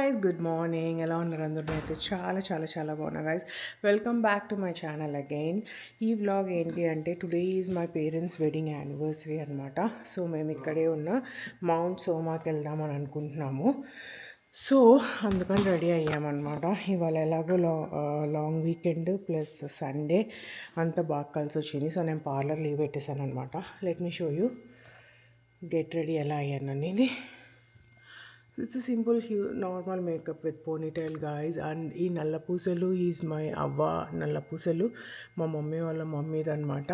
guys, good morning. ఎలా ఉన్నారు అందరూ? అయితే చాలా బాగున్నా guys. Welcome back to my channel again. ఈ వ్లాగ్ ఏంటి అంటే today is my parents wedding anniversary అనమాట. సో మేము ఇక్కడే ఉన్న మౌంట్ సోమాకి వెళ్దామని అనుకుంటున్నాము. సో అందుకని రెడీ అయ్యామన్నమాట. ఇవాళ ఎలాగో లాంగ్ వీకెండ్ ప్లస్ సండే అంతా బాగా కలిసి వచ్చింది. సో నేను పార్లర్ లీవ్ పెట్టేశాను అనమాట. Let me show you get ready ఎలా అయ్యాను అనేది. It's a simple normal makeup with ponytail guys, and ఈ నల్ల పూసలు ఈజ్ మై అవ్వ నల్ల పూసలు మా మమ్మీ వాళ్ళ మమ్మీది అనమాట.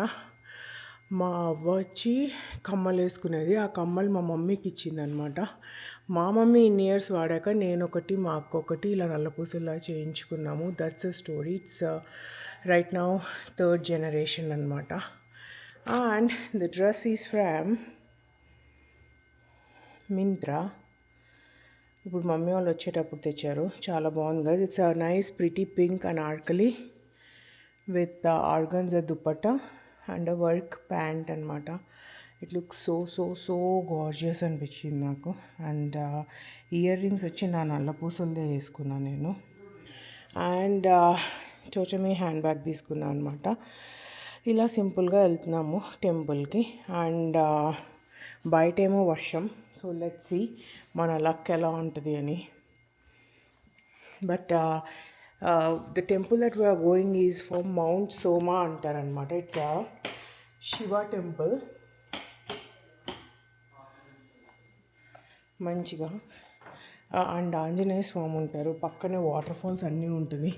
మా అవ్వ వచ్చి కమ్మలు వేసుకునేది, ఆ కమ్మలు మా మమ్మీకి ఇచ్చిందనమాట. మా మమ్మీ ఇన్ని ఇయర్స్ వాడాక నేను ఒకటి మా అక్క ఒకటి ఇలా నల్ల పూసలా చేయించుకున్నాము. That's a story. It's right now third generation అనమాట. And the dress is from Myntra. ఇప్పుడు మమ్మీ వాళ్ళు వచ్చేటప్పుడు తెచ్చారు. చాలా బాగుంది కదా. It's a nice pretty pink and anarkali with organza dupatta and work pant అనమాట. ఇట్ లుక్ సో గార్జియస్ అనిపించింది నాకు. అండ్ ఇయర్ రింగ్స్ వచ్చి నా నల్ల పూసలదే వేసుకున్నాను నేను. అండ్ చోచమి హ్యాండ్ బ్యాగ్ తీసుకున్నాను అనమాట. ఇలా సింపుల్గా వెళ్తున్నాము టెంపుల్కి. అండ్ బయటేమో వర్షం. సో లెట్స్ సీ మన లక్ ఎలా ఉంటుంది అని. But the temple that we're going is from mount Soma అంటారనమాట. It's a Shiva temple. మంచిగా అండ్ ఆంజనేయ స్వామి ఉంటారు. పక్కనే వాటర్ ఫాల్స్ అన్నీ ఉంటుంది.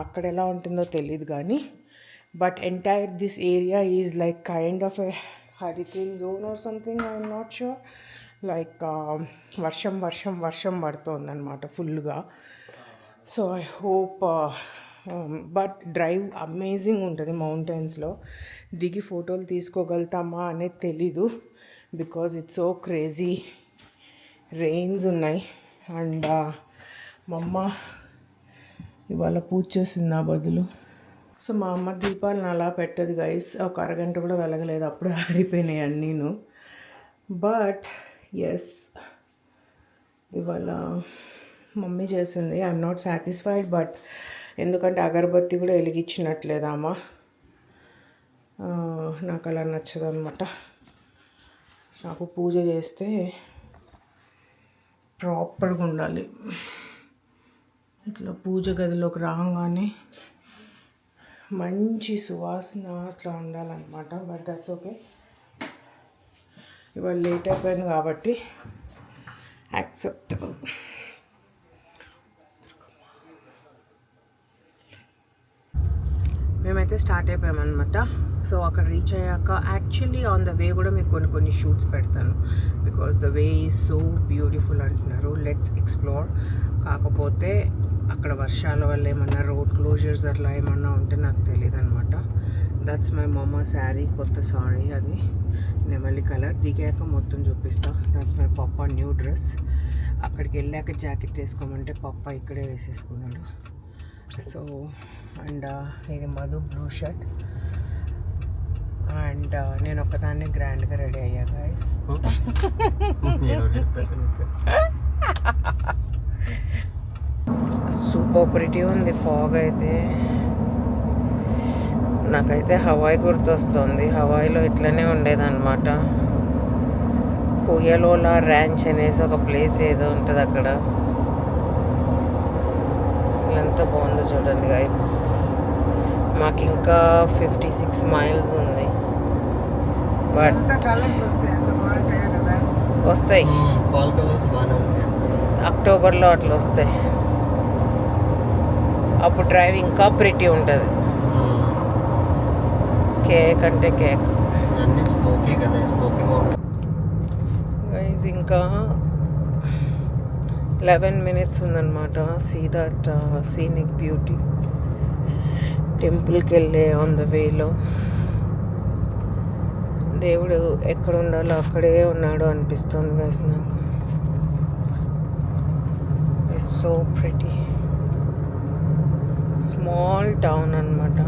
అక్కడ ఎలా ఉంటుందో తెలియదు కానీ but entire this area is like kind of a hurricane zone or something, I'm not sure. Like వర్షం పడుతుంది అనమాట ఫుల్గా. So I hope but drive amazing ఉంటుంది మౌంటైన్స్లో. దిగి ఫోటోలు తీసుకోగలుగుతామా అనేది తెలీదు because it's so crazy rains ఉన్నాయి. అండ్ మా అమ్మ ఇవాళ పూజ చేసింది నా బదులు. సో మా అమ్మ దీపాలను అలా పెట్టదు గైస్. ఒక అరగంట కూడా వెలగలేదు, అప్పుడే ఆరిపోయినాయి అన్నీను. బట్ ఎస్ ఇవాళ మమ్మీ చేసింది. ఐఎమ్ నాట్ సాటిస్ఫైడ్ బట్ ఎందుకంటే అగరబత్తి కూడా వెలిగించినట్లేదమ్మా. నాకు అలా నచ్చదు అనమాట. నాకు పూజ చేస్తే ప్రాపర్గా ఉండాలి. ఇట్లా పూజ గదిలోకి రాగానే మంచి సువాసన అట్లా ఉండాలన్నమాట. But that's okay. ఇవాళ లేట్ అయిపోయింది కాబట్టి యాక్సెప్టబుల్. మేమైతే స్టార్ట్ అయిపోయామన్నమాట. సో అక్కడ రీచ్ అయ్యాక యాక్చువల్లీ ఆన్ ద వే కూడా మీకు కొన్ని షూట్స్ పెడతాను because the way is so beautiful అంటున్నారు. Let's explore. కాకపోతే అక్కడ వర్షాల వల్ల ఏమన్నా రోడ్ క్లోజర్స్ అట్లా ఏమన్నా ఉంటే నాకు తెలియదు అనమాట. దట్స్ మై మమ్మ శారీ, కొత్త సారీ, అది నెమలి కలర్. దిగాక మొత్తం చూపిస్తా. దట్స్ మై పప్ప న్యూ డ్రెస్. అక్కడికి వెళ్ళాక జాకెట్ వేసుకోమంటే పప్ప ఇక్కడే వేసేసుకున్నాడు. సో అండ్ ఇది మధు బ్లూ షర్ట్. అండ్ నేను ఒక్కదాన్ని గ్రాండ్గా రెడీ అయ్యా గైస్. సూపర్ ప్రిటీ ఉంది. ఫాగ్ అయితే నాకైతే హవాయి గుర్తొస్తుంది. హవాయిలో ఇట్లనే ఉండేదన్నమాట. కుయలోలా ర్యాంచ్ అనేసి ఒక ప్లేస్ ఏదో ఉంటుంది అక్కడ. ఎంత బాగుందో చూడండి గైస్. మాకు ఇంకా 56 మైల్స్ ఉంది. బట్ వస్తాయి అక్టోబర్లో అట్లా వస్తాయి. అప్పుడు డ్రైవ్ ఇంకా ప్రిటీ ఉంటుంది. కేక్ అంటే కేక్ గైస్. ఇంకా 11 minutes ఉందన్నమాట. See that scenic beauty. టెంపుల్కి వెళ్ళే ఆన్ ద వేలో దేవుడు ఎక్కడ ఉండాలో అక్కడే ఉన్నాడు అనిపిస్తుంది గైస్ నాకు. It's so pretty. Small town అనమాట.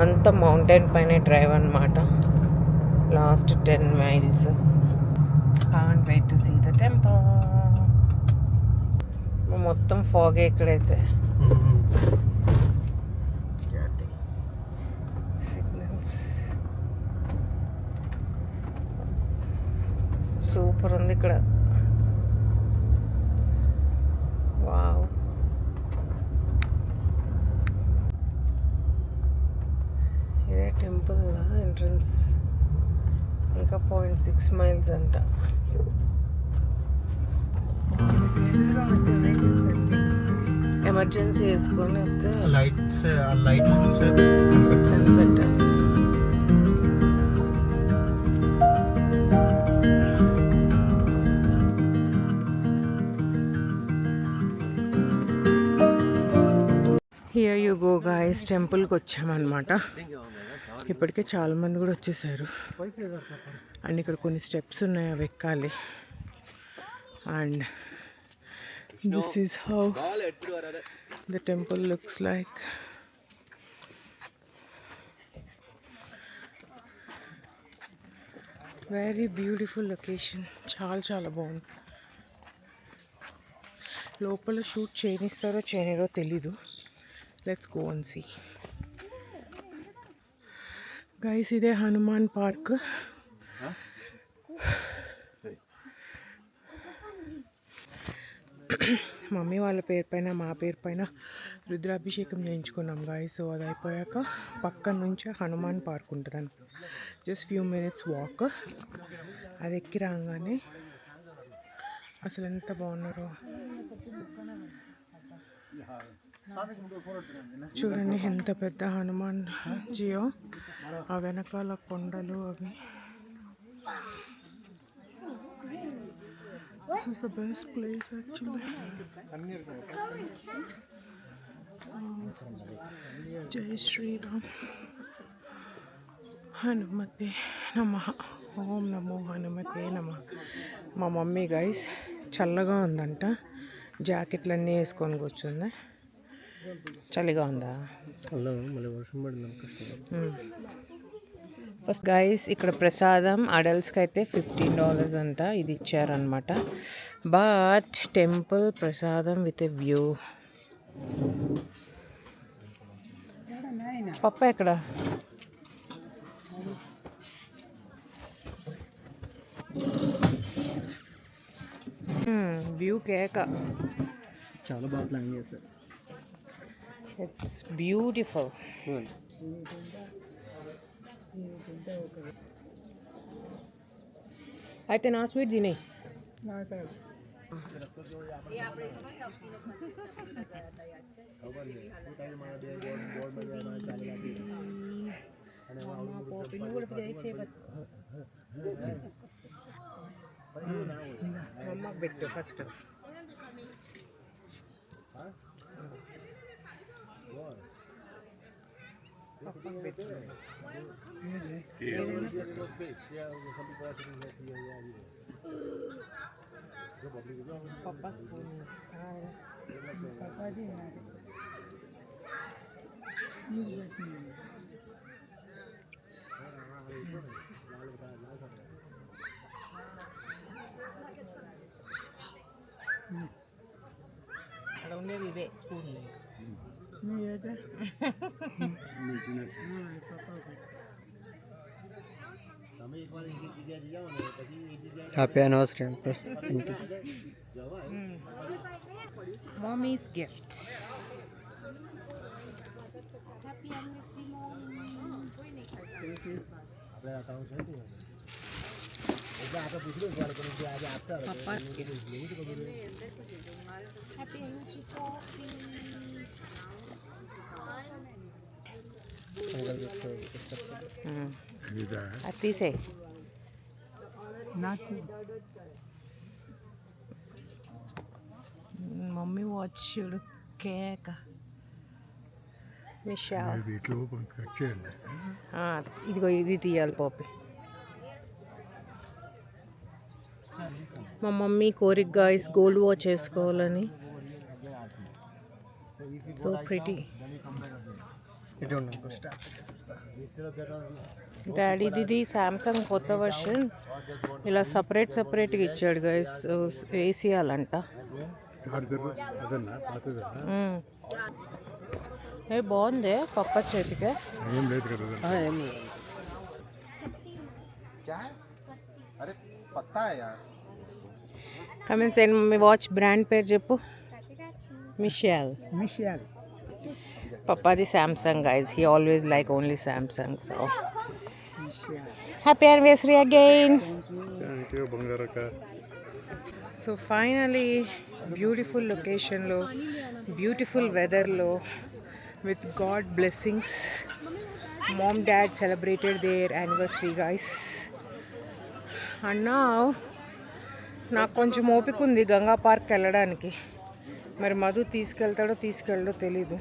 అంత మౌంటైన్ పైన డ్రైవ్ అనమాట. Last 10 miles. Can't wait to see the temple. మొత్తం ఫాగే ఇక్కడైతే. సిగ్నల్స్ సూపర్ ఉంది ఇక్కడ. వావ్. ఇదే టెంపుల్ ఎంట్రన్స్. ఇంకా 0.6 miles అంట. ఎమర్జెన్సీ వేసుకొని వస్తే లైట్స్ లైట్లు చూసే కనిపెట్టాలి. హియర్ యూ గో గాయస్, టెంపుల్కి వచ్చామన్నమాట. ఇప్పటికే చాలామంది కూడా వచ్చేసారు. అండ్ ఇక్కడ కొన్ని స్టెప్స్ ఉన్నాయి, అవి ఎక్కాలి. And this is how the temple looks like. Very beautiful location. చాలా చాలా బాగుంది. లోపల షూట్ చేయనిస్తారో చేయనిరో తెలీదు. Let's go and see. Guys ఇదే హనుమాన్ పార్క్. మమ్మీ వాళ్ళ పేరు పైన మా పేరు పైన రుద్రాభిషేకం చేయించుకున్నాం గాయస్. సో అది అయిపోయాక పక్కన నుంచి హనుమాన్ పార్క్ ఉంటుంది. Just few minutes walk. అది ఎక్కి రాగానే అసలు ఎంత బాగున్నారో చూడండి. ఎంత పెద్ద హనుమాన్ జియో. ఆ వెనకాల కొండలు అవి. This is the best place actually. Jai Shri Ram. హనుమతే నమః. ఓం నమో హనుమతే నమః. మా మమ్మీ గైస్ చల్లగా ఉందంట, జాకెట్లన్నీ వేసుకొని కూర్చుంది. చలిగా ఉందా? ఫస్ట్ గైస్ ఇక్కడ ప్రసాదం అడల్ట్స్కి అయితే $15 అంట. ఇది ఇచ్చారనమాట. బట్ టెంపుల్ ప్రసాదం విత్ ఎ వ్యూ. పప్ప ఎక్కడ? వ్యూ కేక. చాలా బాగా ప్లాన్ చేశారు. It's beautiful. అయితే నా స్వీట్ తినే. అమ్మకు పెట్టు ఫస్ట్. పప్పా స్పూన్. అక్కడ ఉండేది ఇదే spoon. Happy anniversary uncle. Mommy's gift. Papa's gift. అది తీసే. మమ్మీ వాచ్ చూడు, కేక్. మిషాల్ ఇదిగో ఇది తీయాలి పాపి. మా మమ్మీ కోరిక గాయస్ గోల్డ్ వాచ్ వేసుకోవాలని. So pretty. డాడీది శాంసంగ్ కొత్త వర్షన్ ఇలా సపరేట్గా ఇచ్చాడు గైస్. వేసేయాలంట. చార్జర్ అదన్నా పాతదన్నా ఏ బాగుంది పప్ప చేతికి ఏం లేదు కదా ఏం లేదు అరే పత్తా యార్ కమింగ్ సేన్ మీ వాచ్ బ్రాండ్ పేరు చెప్పు. మిషెల్. పప్పాది Samsung guys. He always like only Samsung. So happy anniversary again. Thank you బంగారక్క. సో ఫైనలీ బ్యూటిఫుల్ లొకేషన్లో బ్యూటిఫుల్ వెదర్లో with god blessings mom dad celebrated their anniversary guys. And now నాకు కొంచెం ఓపిక ఉంది గంగా పార్క్ వెళ్ళడానికి. మరి మధు తీసుకెళ్ళడో తెలీదు,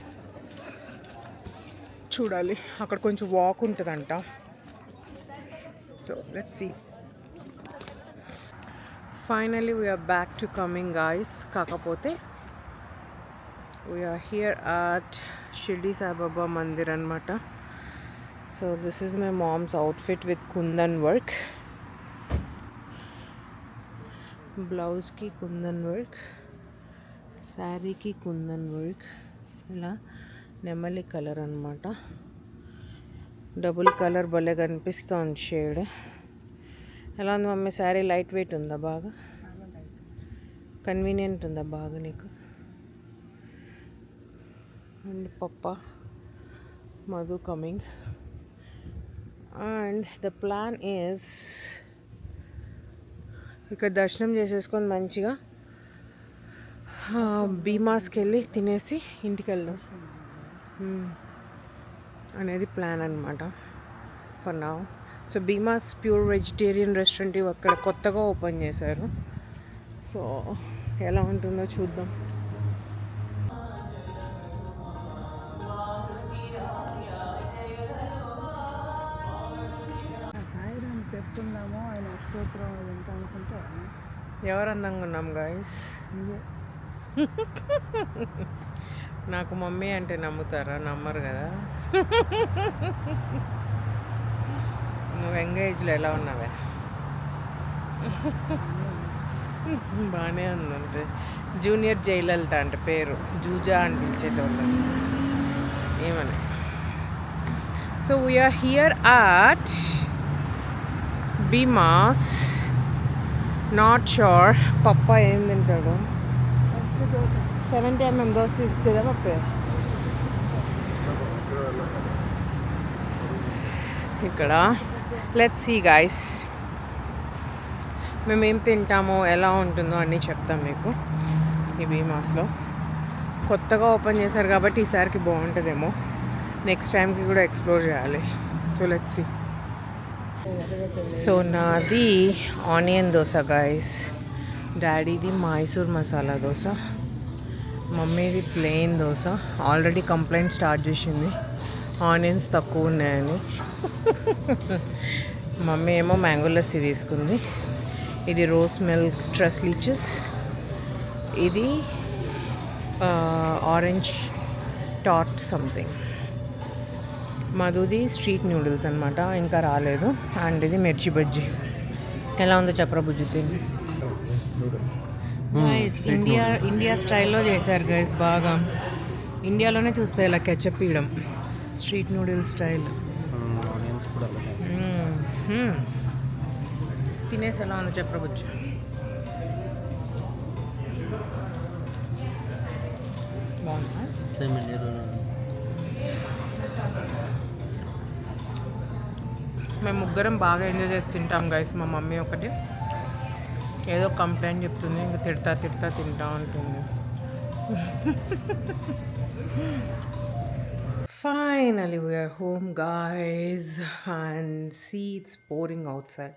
చూడాలి. అక్కడ కొంచెం వాక్ ఉంటుందంట. So let's see. Finally we're back to coming guys. కాకపోతే we're here at Shirdi Saibaba mandir అనమాట. So this is my mom's outfit with kundan work. బ్లౌజ్కి కుందన్ వర్క్, శారీకి కుందన్ వర్క్, ఇలా నెమలి కలర్ అనమాట. డబుల్ కలర్ భలే కనిపిస్తోంది షేడ్. ఎలా ఉంది మమ్మీ శారీ? లైట్ వెయిట్ ఉందా? బాగా కన్వీనియంట్ ఉందా బాగా నీకు? అండ్ పప్ప Madhu coming. And the plan is ఇక్కడ దర్శనం చేసేసుకొని మంచిగా భీమాస్కి వెళ్ళి తినేసి ఇంటికి వెళ్దాం అనేది ప్లాన్ అనమాట for now. So Bhimas pure vegetarian restaurant అక్కడ కొత్తగా ఓపెన్ చేశారు. సో ఎలా ఉంటుందో చూద్దాం. చెప్తున్నాము ఆయన అష్టోత్తరం అదంతా అనుకుంటే ఎవరు అందంగా ఉన్నాం గాయస్? నాకు మమ్మీ అంటే నమ్ముతారా? నమ్మరు కదా. నువ్వు ఎంగేజ్లో ఎలా ఉన్నావే? బాగానే ఉందంటే. జూనియర్ జయలలిత అంటే పేరు, జూజా అని పిలిచేటోళ్ళు ఏమని. So we're here at Bheema's. Not sure పప్ప ఏం తింటాడు. 70 mm దోశ ఇస్తుందా పప్పే? ఇక్కడ లెట్స్ సీ గైస్. మేమేం తింటామో ఎలా ఉంటుందో అన్నీ చెప్తాం మీకు. ఈ భీమాస్లో కొత్తగా ఓపెన్ చేశారు కాబట్టి ఈసారికి బాగుంటుందేమో. నెక్స్ట్ టైంకి కూడా ఎక్స్ప్లోర్ చేయాలి. So let's see. సో నాది ఆనియన్ దోశ గైస్, డాడీది మైసూర్ మసాలా దోశ, మమ్మీది plain dosa. Already complaint start చేసింది ఆనియన్స్ తక్కువ ఉన్నాయని. మమ్మీ ఏమో మ్యాంగో లస్సీ తీసుకుంది. ఇది రోస్ మిల్క్ ట్రస్ లీచెస్, ఇది ఆరెంజ్ టాట్ సంథింగ్. మధుది స్ట్రీట్ నూడిల్స్ అనమాట, ఇంకా రాలేదు. అండ్ ఇది మిర్చి బజ్జీ. ఎలా ఉందో చెప్పరా బుజ్జి తిని. ఇండియా స్టైల్లో చేశారు గైస్. బాగా ఇండియాలోనే చూస్తే ఇలా కెచప్ ఇవ్వడం, స్ట్రీట్ నూడిల్స్ స్టైల్. తినేసి ఎలా ఉందో చెప్పరా బుజ్జి. బాగుందా? మేము ముగ్గురం బాగా ఎంజాయ్ చేసి తింటాం గైస్. మా మమ్మీ ఒకటి ఏదో కంప్లైంట్ చెప్తుంది, ఇంకా తిడతా తింటా ఉంటుంది. Finally we're home guys and see it's pouring outside.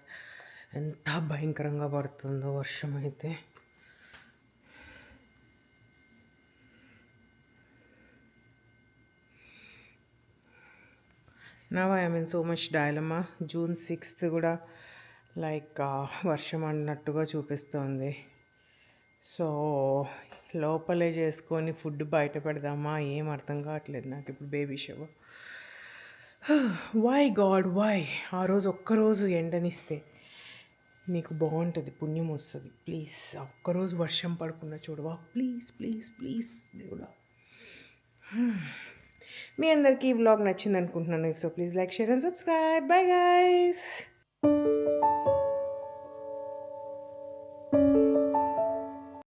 ఎంత భయంకరంగా పడుతుందో వర్షం అయితే. Now I am in so much dilemma. June 6th కూడా లైక్ వర్షం అన్నట్టుగా చూపిస్తుంది. సో లోపలే చేసుకొని ఫుడ్ బయట పెడదామా ఏం అర్థం కావట్లేదు నాకు ఇప్పుడు. Baby shower, why god why? ఆ రోజు ఒక్కరోజు ఎండనిస్తే నీకు బాగుంటుంది, పుణ్యం వస్తుంది. ప్లీజ్ ఒక్కరోజు వర్షం పడకుండా చూడవా, ప్లీజ్ ప్లీజ్ ప్లీజ్ దేవుడా. మీ అందరికీ ఈ వ్లాగ్ నచ్చింది అనుకుంటున్నాను. If so please like, share and subscribe. Bye guys.